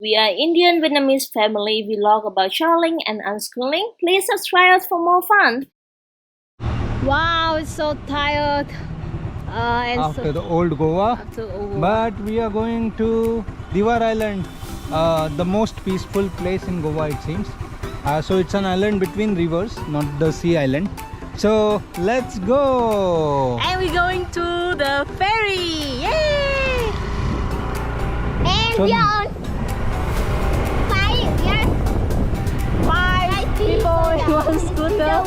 We are Indian Vietnamese family. We vlog about traveling and unschooling. Please subscribe us for more fun. Wow, it's so tired. After the old Goa, but we are going to Divar Island, the most peaceful place in Goa it seems. So it's an island between rivers, not the sea island. So let's go! And we're going to the ferry. Yay! And we are on five People in one scooter.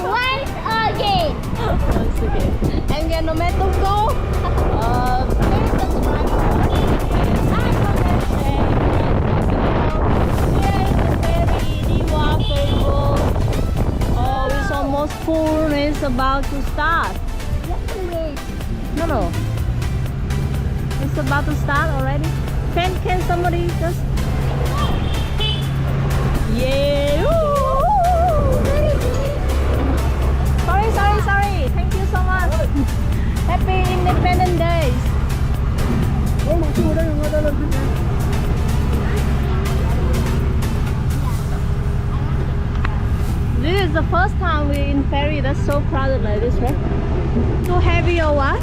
once again. And we are Nomadtuktuk. Please subscribe. Here is the ferry, Divar ferry boat. Oh, it's almost full and it's about to start. No. It's about to start already. Can somebody just... Yeah. Sorry. Thank you so much. Happy Independence Day. This is the first time we're in ferry that's so crowded like this, right? Too heavy or what?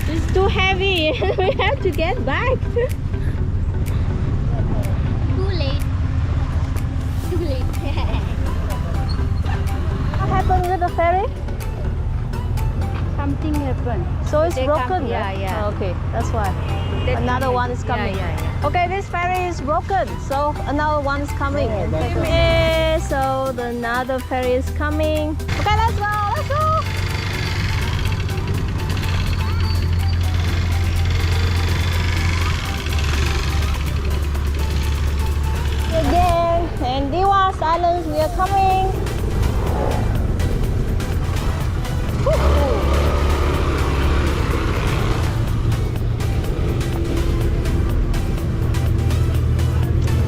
It's too heavy. We have to get back. Too late. What happened with the ferry? Something happened. So it's They broken, come- right? yeah. Oh, okay, that's why. Another one is coming. Yeah. Okay, this ferry is broken, so another one is coming. Okay, so another ferry is coming. Okay, let's go. Again, and Divar Islands, we are coming.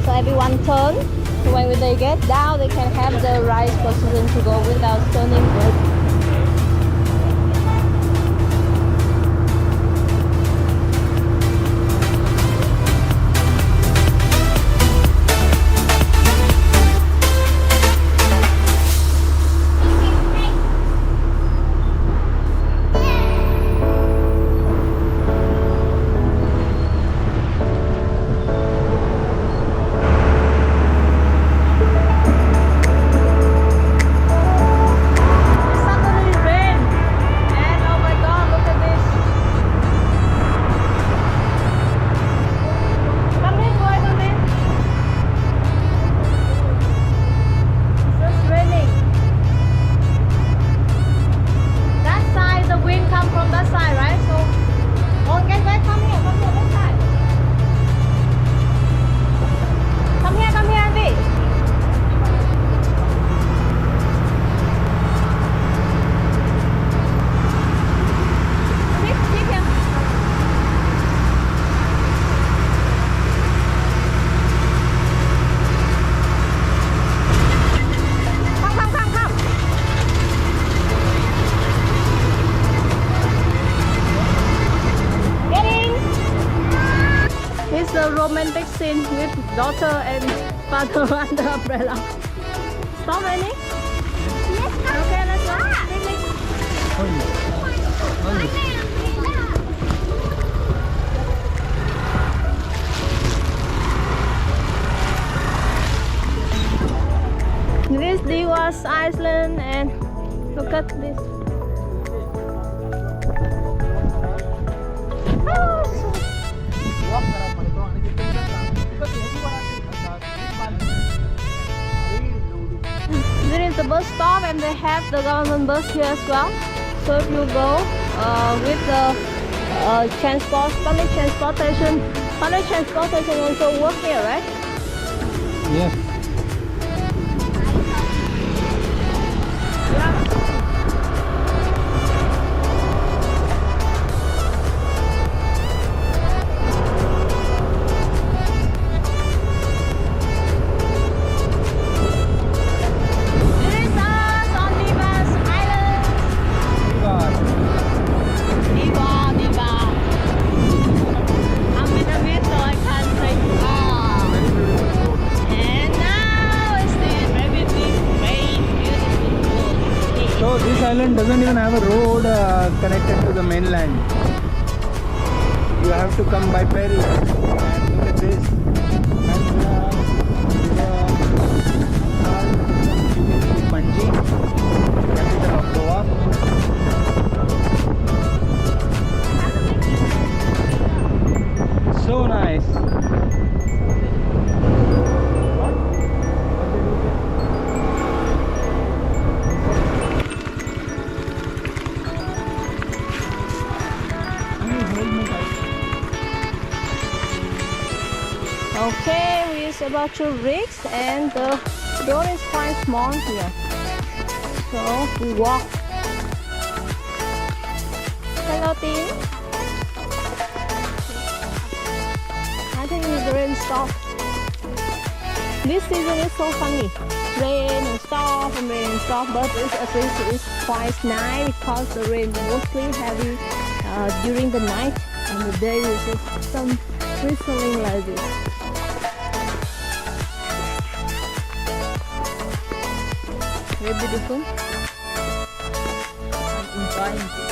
So everyone turn. So when they get down, they can have the right position to go without turning. Suddenly rain, and oh my God, look at this. Come in, boy, come in. It's just raining. That side, the wind come from that side, right? So, oh, get back, come here, this side. Come here, Andy. Sit here. Come. Get in. Here's the romantic scene with daughter and father under umbrella. Stop raining? Okay, let's go. Picnic. This is Divar's Island, and look at this. This is the bus stop, and they have the government bus here as well. So if you go with the public transportation also work here, right? Yes. This is us on Divar's Island. Divar. I'm Vietnamese, so I can't doesn't even have a road connected to the mainland. You have to come by ferry. And look at this. Panji, capital of Goa. So nice. Okay, we is about to reach, and the road is quite small here. So we walk. Hello, team. I think the rain stopped. This season is so funny. Rain and stop and rain and stop, but at least it's quite nice because the rain mostly heavy during the night, and the day is just some drizzling like this. Very beautiful. I'm enjoying this.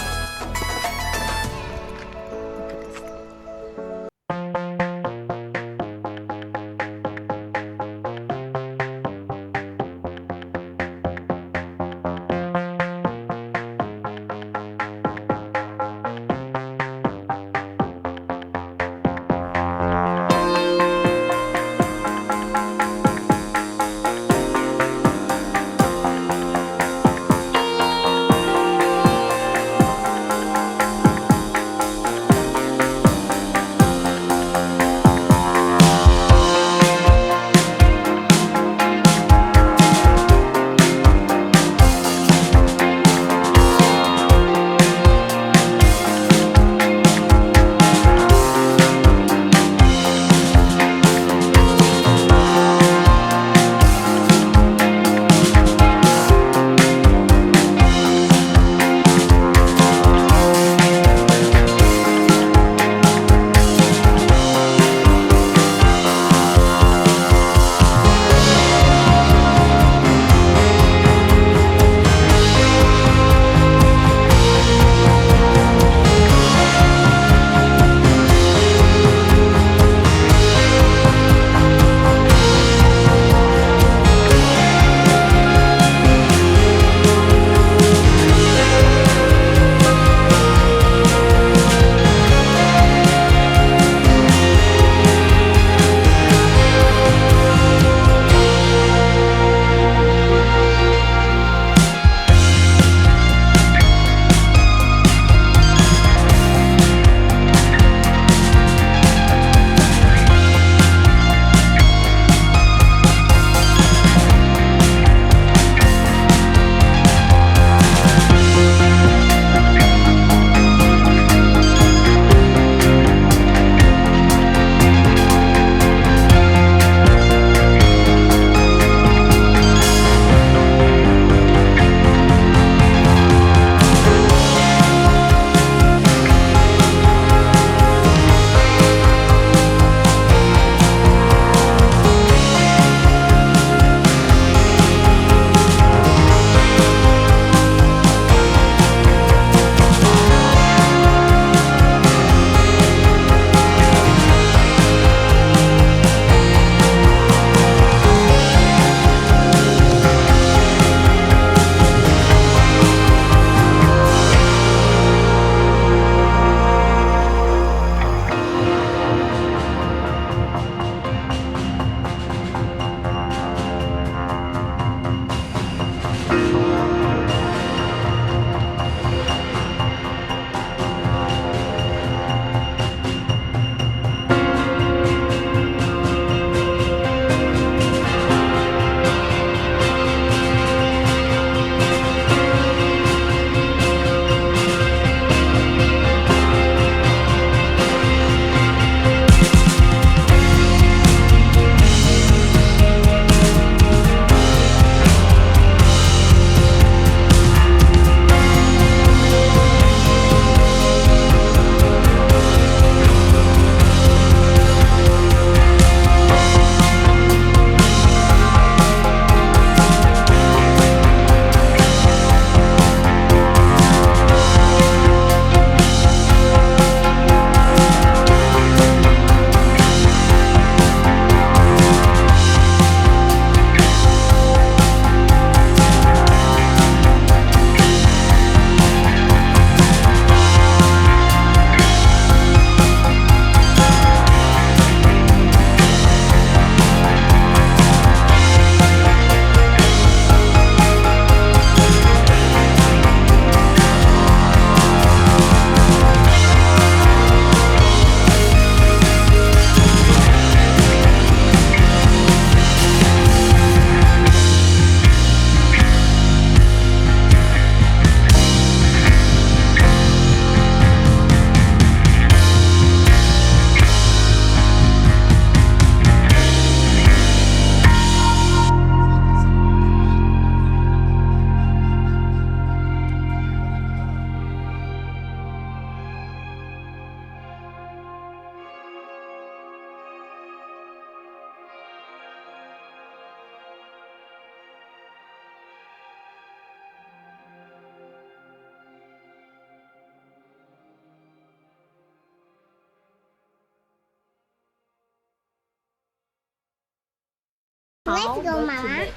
Let's How go, about Mama. today?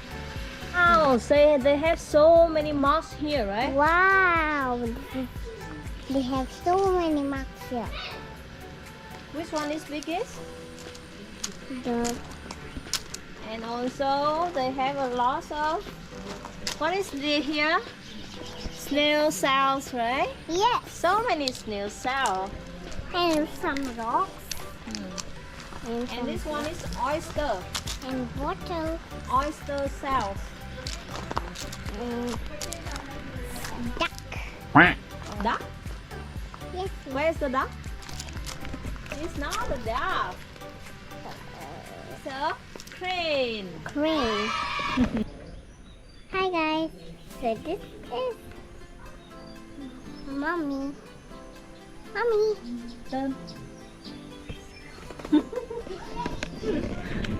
Wow, say they have so many mosques here, right? Wow. They have so many marks here. Which one is biggest? The And also they have a lot of, what is here? Snail cells, right? yes, So many snail cells. and some rocks and And this one is oyster. and water Oyster cells. and duck. Duck? Yes, Where's the duck? It's not a duck. It's a crane. crane. Hi guys. So this is Mommy. Mommy. Done.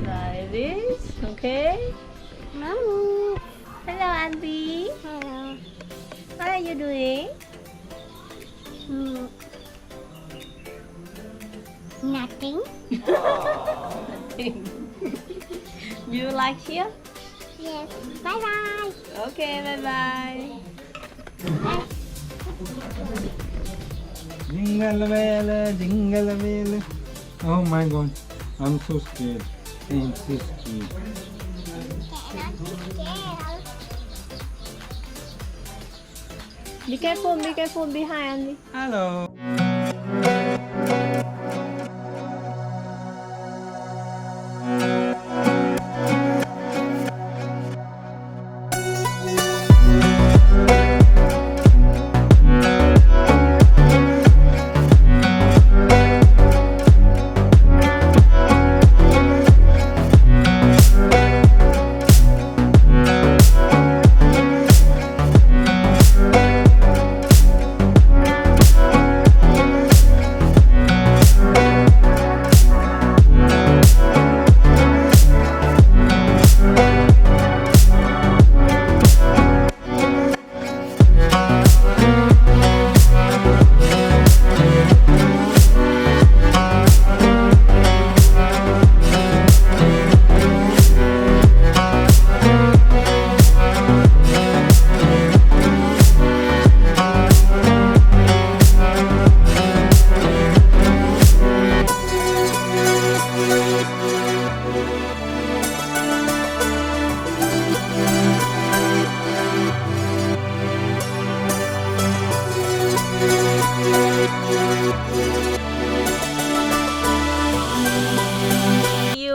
Like this, okay? Mommy. Hello, Andy. Hello. What are you doing? Hmm. Nothing. You like here? Yes. Bye bye. Okay, bye bye. Jingle bell, jingle bell. Oh my god, I'm so scared. I'm so scared. Be careful behind me. Hello.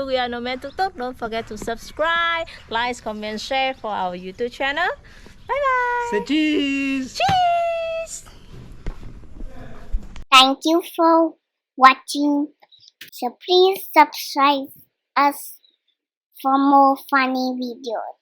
We are Nomadtuktuk. Don't forget to subscribe, like, comment, share for our YouTube channel. Bye bye. Say cheese. Cheese. Thank you for watching. So please subscribe us for more funny videos.